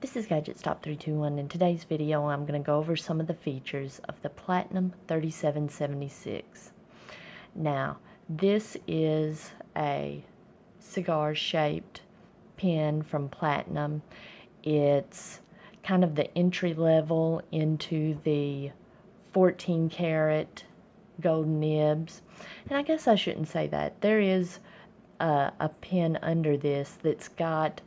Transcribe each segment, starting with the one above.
This is Gadget Stop 321. In today's video, I'm going to go over some of the features of the Platinum 3776. Now, this is a cigar-shaped pen from Platinum. It's kind of the entry level into the 14 karat gold nibs. And I guess I shouldn't say that. There is a pen under this that's got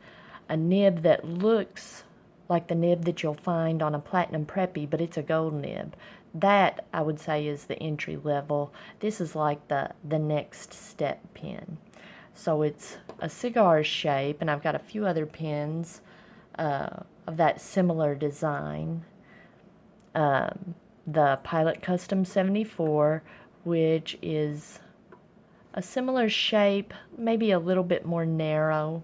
a nib that looks like the nib that you'll find on a Platinum Preppy, but it's a gold nib. That, I would say, is the entry level. This is like the next step pen. So it's a cigar shape, and I've got a few other pens of that similar design. The Pilot Custom 74, which is a similar shape, maybe a little bit more narrow.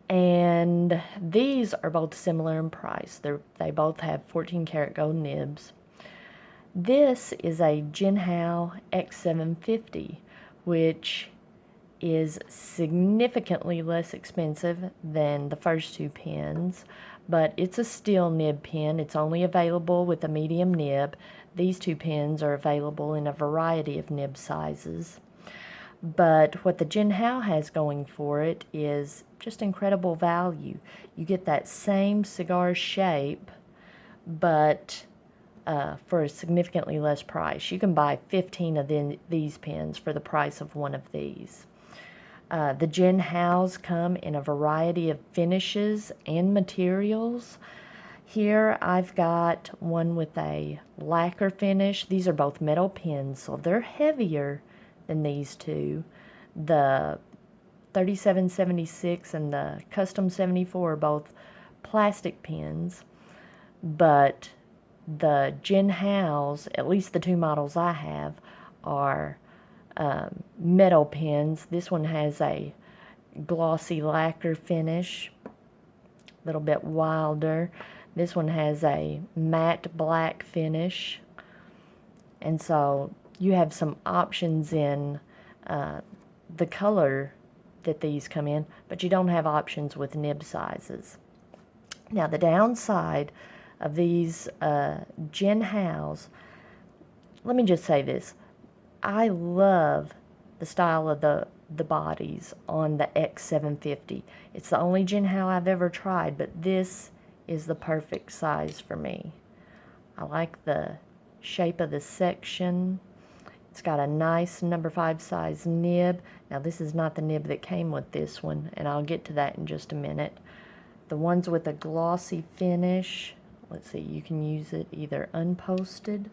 And these are both similar in price. They both have 14 karat gold nibs. This is a Jinhao X750, which is significantly less expensive than the first two pens, but it's a steel nib pen. It's only available with a medium nib. These two pens are available in a variety of nib sizes. But what the Jinhao has going for it is just incredible value. You get that same cigar shape, but for a significantly less price. You can buy 15 of these pens for the price of one of these. The Jinhaos come in a variety of finishes and materials. Here I've got one with a lacquer finish. These are both metal pens, so they're heavier than these two. The 3776 and the Custom 74 are both plastic pens, but the Jinhaos, at least the two models I have, are metal pens. This one has a glossy lacquer finish, a little bit wilder. This one has a matte black finish, and so you have some options in the color that these come in, but you don't have options with nib sizes. Now, the downside of these Jinhaos, let me just say this. I love the style of the bodies on the X750. It's the only Jinhao I've ever tried, but this is the perfect size for me. I like the shape of the section. It's got a nice number 5 size nib. Now, this is not the nib that came with this one, and I'll get to that in just a minute. The ones with a glossy finish, let's see, you can use it either unposted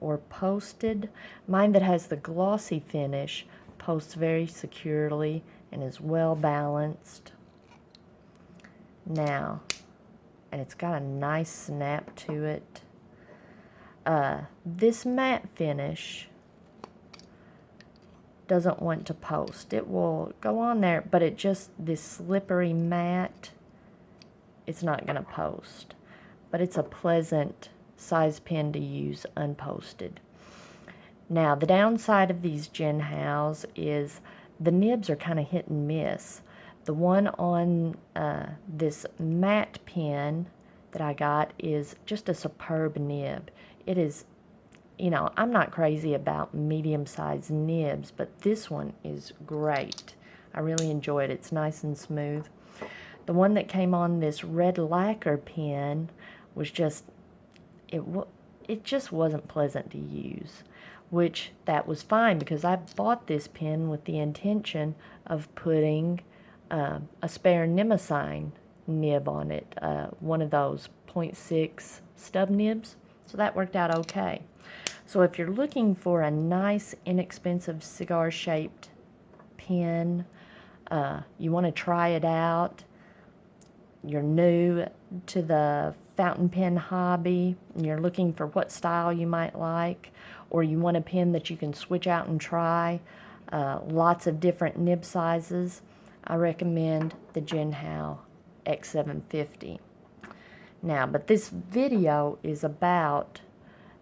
or posted. Mine that has the glossy finish posts very securely and is well balanced. Now, and it's got a nice snap to it. This matte finish doesn't want to post. It will go on there, but it just, this slippery matte, it's not going to post. But it's a pleasant size pen to use unposted. Now, the downside of these Jinhaos is the nibs are kind of hit and miss. The one on this matte pen that I got is just a superb nib. It is, you know, I'm not crazy about medium-sized nibs, but this one is great. I really enjoy it. It's nice and smooth. The one that came on this red lacquer pen was just, it just wasn't pleasant to use, which that was fine because I bought this pen with the intention of putting a spare Nimacine nib on it, one of those 0.6 stub nibs, so that worked out okay. So if you're looking for a nice, inexpensive cigar-shaped pen, you want to try it out, you're new to the fountain pen hobby, and you're looking for what style you might like, or you want a pen that you can switch out and try, lots of different nib sizes, I recommend the Jinhao X750. Now, but this video is about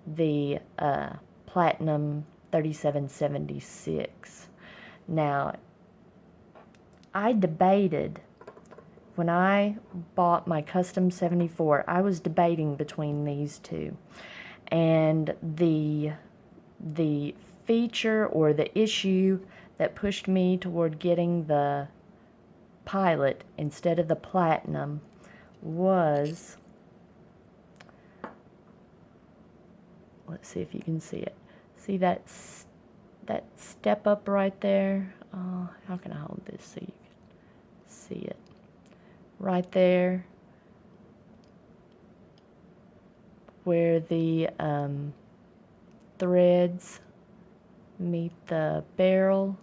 the Platinum 3776. Now, I debated when I bought my Custom 74, I was debating between these two. And the feature or the issue that pushed me toward getting the Pilot instead of the Platinum was, let's see if you can see it. See that step up right there? How can I hold this so you can see it? Right there, where the threads meet the barrel.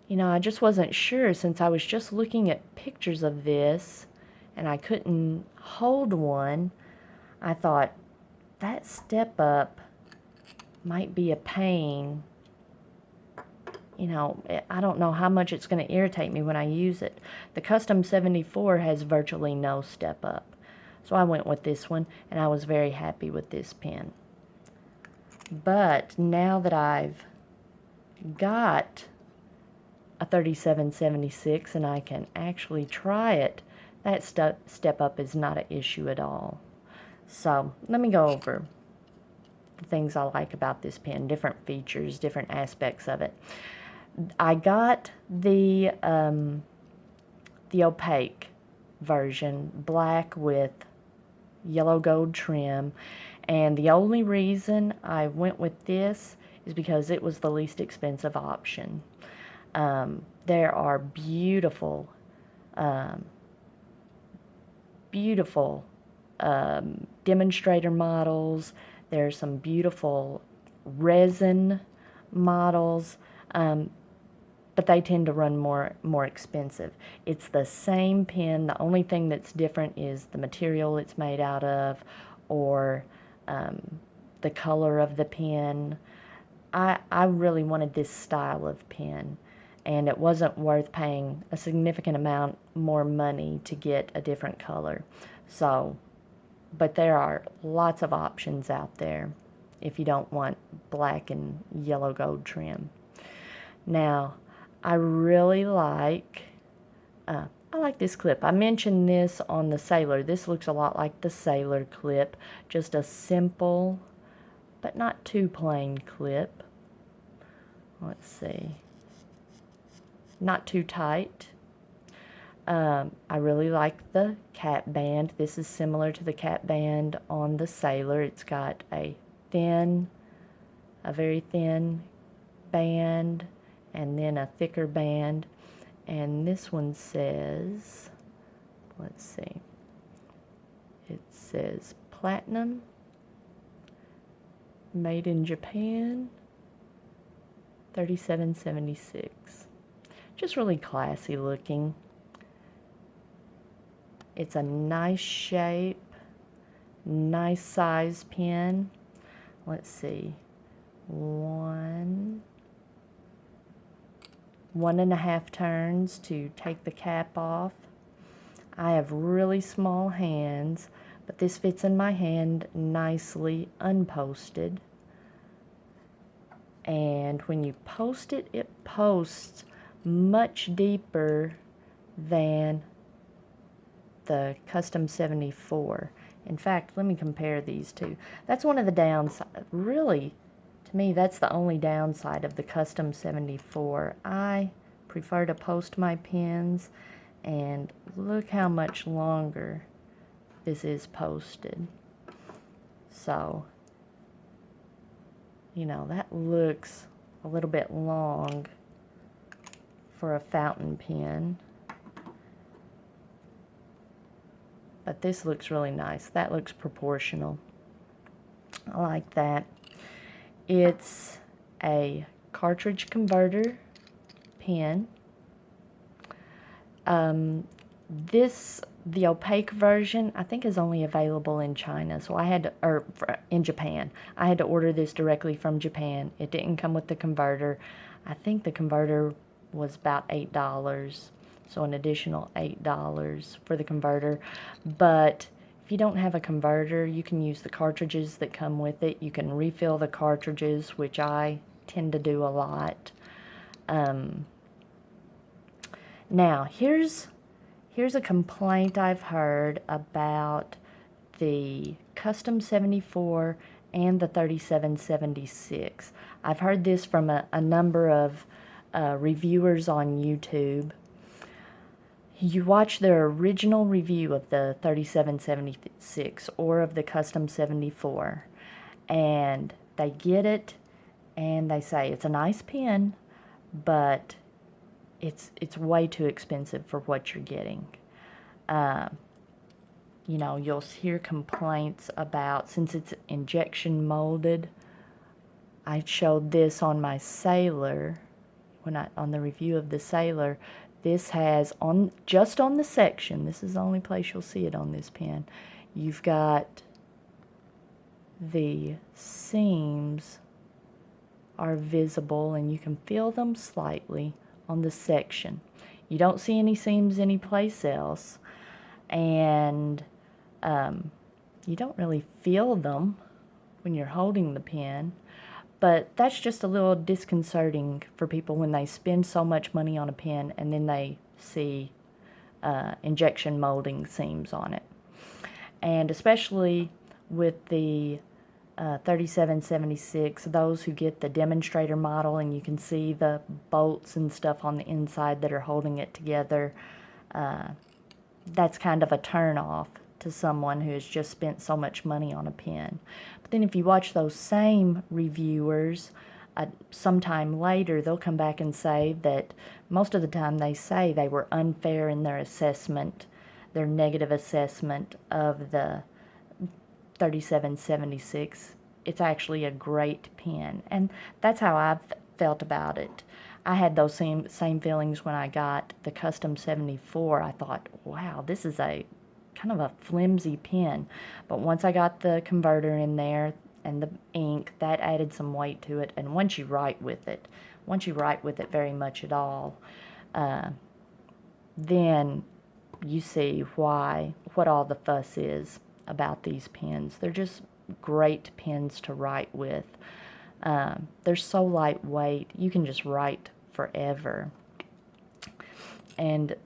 You know, I just wasn't sure, since I was just looking at pictures of this and I couldn't hold one. I thought that step up might be a pain. You know, I don't know how much it's going to irritate me when I use it. The Custom 74 has virtually no step up. So I went with this one, and I was very happy with this pen. But now that I've got a 3776 and I can actually try it, that step up is not an issue at all. So let me go over the things I like about this pen, different features, different aspects of it. I got the opaque version, black with yellow gold trim, and the only reason I went with this is because it was the least expensive option. There are beautiful demonstrator models. There's some beautiful resin models, but they tend to run more expensive. It's the same pen. The only thing that's different is the material it's made out of, or the color of the pen. I really wanted this style of pen, and it wasn't worth paying a significant amount more money to get a different color. So, but there are lots of options out there if you don't want black and yellow gold trim. Now, I really like, I like this clip. I mentioned this on the Sailor. This looks a lot like the Sailor clip, just a simple, but not too plain clip. Let's see. Not too tight. I really like the cap band. This is similar to the cap band on the Sailor. It's got a very thin band, and then a thicker band. And this one says, let's see, it says Platinum, made in Japan, 3776. Just really classy looking. It's a nice shape, nice size pen. Let's see, 1.5 turns to take the cap off. I have really small hands, but this fits in my hand nicely unposted. And when you post it, it posts much deeper than the Custom 74. In fact, let me compare these two. That's one of the downsides. Really, to me, that's the only downside of the Custom 74. I prefer to post my pens, and look how much longer this is posted. So, you know, that looks a little bit long for a fountain pen. But this looks really nice. That looks proportional. I like that. It's a cartridge converter pen. The opaque version, I think, is only available in China. So I had to, or in Japan. I had to order this directly from Japan. It didn't come with the converter. I think the converter was about $8. So an additional $8 for the converter. But if you don't have a converter, you can use the cartridges that come with it. You can refill the cartridges, which I tend to do a lot. Now, here's Here's a complaint I've heard about the Custom 74 and the 3776. I've heard this from a number of reviewers on YouTube. You watch their original review of the 3776 or of the Custom 74, and they get it and they say it's a nice pen, but it's way too expensive for what you're getting. You know, you'll hear complaints about, since it's injection molded. I showed this on my Sailor, on the review of the Sailor. This has, just on the section, this is the only place you'll see it on this pen, you've got the seams are visible and you can feel them slightly on the section. You don't see any seams anyplace else, and you don't really feel them when you're holding the pen, but that's just a little disconcerting for people when they spend so much money on a pen and then they see injection molding seams on it. And especially with the 3776, those who get the demonstrator model and you can see the bolts and stuff on the inside that are holding it together, that's kind of a turn off to someone who has just spent so much money on a pen. But then if you watch those same reviewers sometime later, they'll come back and say that most of the time they say they were unfair in their assessment, their negative assessment of the 3776. It's actually a great pen, and that's how I've felt about it. I had those same feelings when I got the Custom 74. I thought, wow, this is a kind of a flimsy pen. But once I got the converter in there and the ink, that added some weight to it. And once you write with it very much at all, then you see what all the fuss is about these pens. They're just great pens to write with. They're so lightweight. You can just write forever. And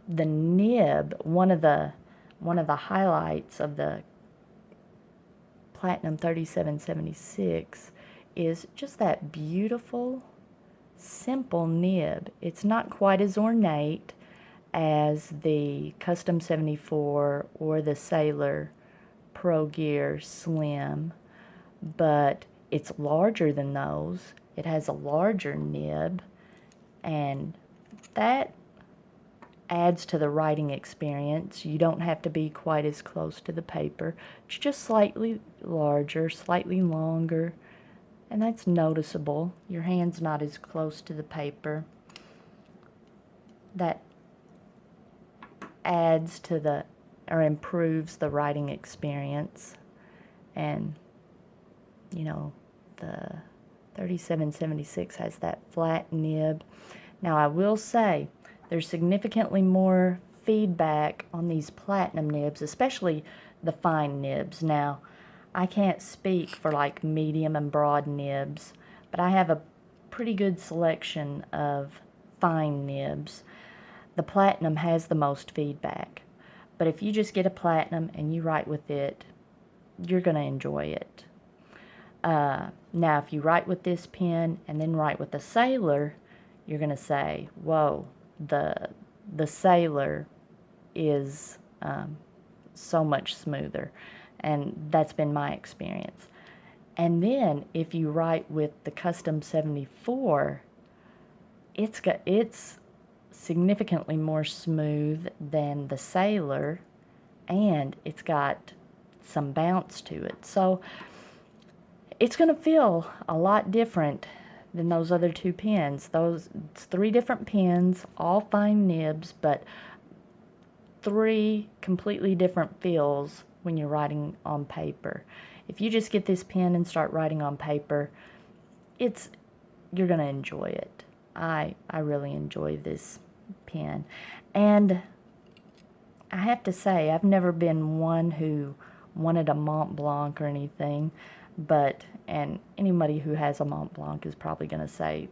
the nib, one of the highlights of the Platinum 3776 is just that beautiful, simple nib. It's not quite as ornate as the Custom 74 or the Sailor Pro Gear Slim, but it's larger than those. It has a larger nib, and that adds to the writing experience. You don't have to be quite as close to the paper. It's just slightly larger, slightly longer, and that's noticeable. Your hand's not as close to the paper. That adds to or improves the writing experience. And you know, the 3776 has that flat nib. Now I will say there's significantly more feedback on these platinum nibs, especially the fine nibs. Now, I can't speak for like medium and broad nibs, but I have a pretty good selection of fine nibs. The platinum has the most feedback, but if you just get a platinum and you write with it, you're going to enjoy it. Now, if you write with this pen and then write with the Sailor, you're going to say, whoa, the Sailor is so much smoother, and that's been my experience. And then if you write with the Custom 74, it's significantly more smooth than the Sailor, and it's got some bounce to it. So it's going to feel a lot different than those other two pens. It's 3 different pens, all fine nibs, but 3 completely different feels when you're writing on paper. If you just get this pen and start writing on paper, you're going to enjoy it. I really enjoy this pen. And I have to say, I've never been one who wanted a Mont Blanc or anything, and anybody who has a Mont Blanc is probably going to say,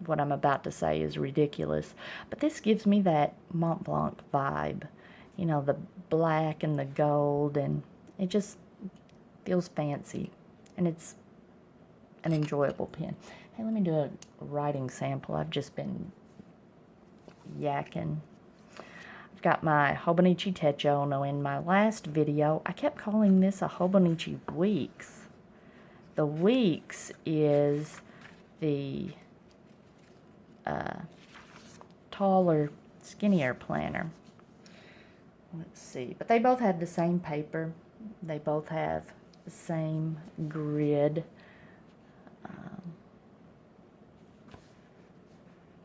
what I'm about to say is ridiculous, but this gives me that Mont Blanc vibe. You know, the black and the gold, and it just feels fancy, and it's an enjoyable pen. Hey, let me do a writing sample. I've just been yakking. I've got my Hobonichi Techo. Now, in my last video, I kept calling this a Hobonichi Weeks. The Weeks is the taller, skinnier planner. Let's see. But they both have the same paper. They both have the same grid.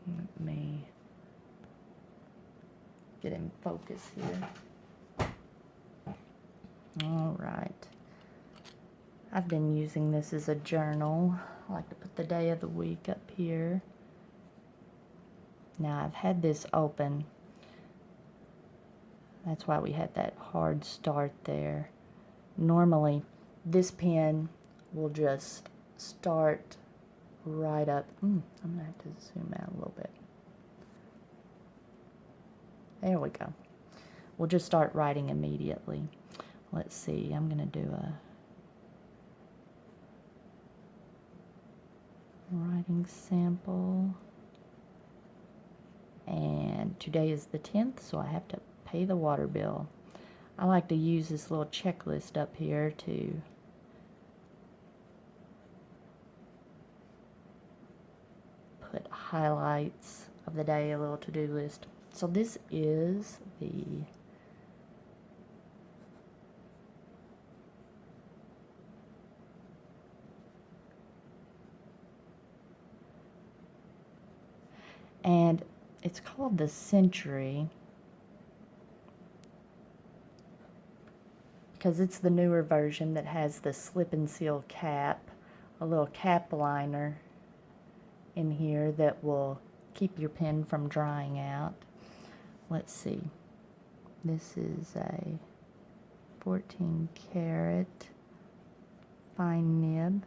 Let me get in focus here. All right. I've been using this as a journal. I like to put the day of the week up here. Now, I've had this open. That's why we had that hard start there. Normally, this pen will just start right up. I'm going to have to zoom out a little bit. There we go. We'll just start writing immediately. Let's see, I'm going to do a writing sample. And today is the 10th, so I have to pay the water bill. I like to use this little checklist up here to put highlights of the day, a little to-do list. So this is the and it's called the Century because it's the newer version that has the slip and seal cap, a little cap liner in here that will keep your pen from drying out. Let's see. This is a 14 karat fine nib.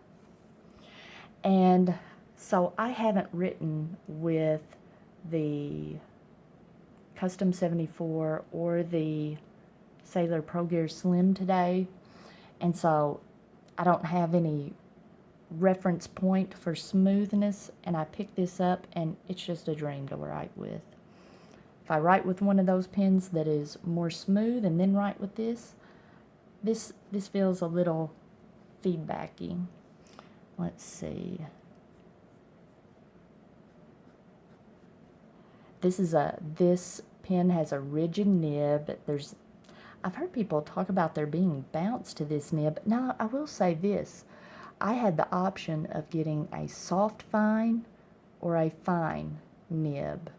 And so I haven't written with the Custom 74 or the Sailor Pro Gear Slim today, and so I don't have any reference point for smoothness, and I picked this up and it's just a dream to write with. If I write with one of those pens that is more smooth and then write with this feels a little feedbacky. Let's see. This pen has a rigid nib. I've heard people talk about there being bounce to this nib. Now, I will say this. I had the option of getting a soft fine or a fine nib.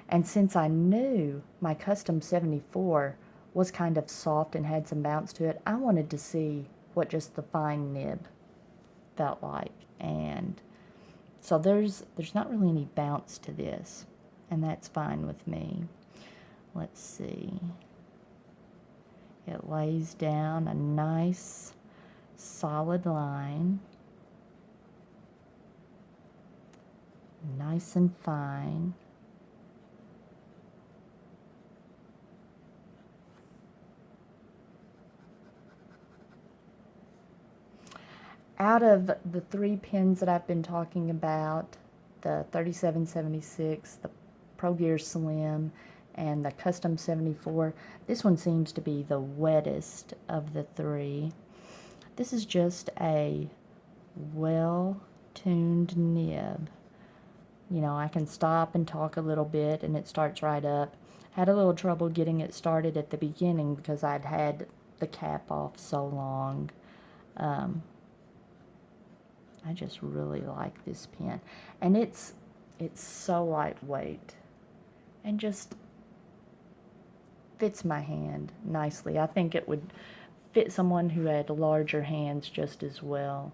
And since I knew my Custom 74 was kind of soft and had some bounce to it, I wanted to see what just the fine nib felt like. And so there's not really any bounce to this, and that's fine with me. Let's see. It lays down a nice solid line, nice and fine. Out of the three pens that I've been talking about, the 3776, the Pro Gear Slim, and the Custom 74, this one seems to be the wettest of the three. This is just a well-tuned nib. You know, I can stop and talk a little bit and it starts right up. Had a little trouble getting it started at the beginning because I'd had the cap off so long. I just really like this pen, and it's so lightweight and just fits my hand nicely. I think it would fit someone who had larger hands just as well.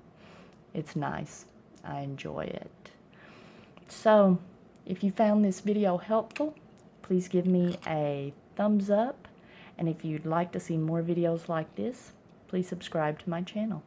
It's nice. I enjoy it. So, if you found this video helpful, please give me a thumbs up, and if you'd like to see more videos like this, please subscribe to my channel.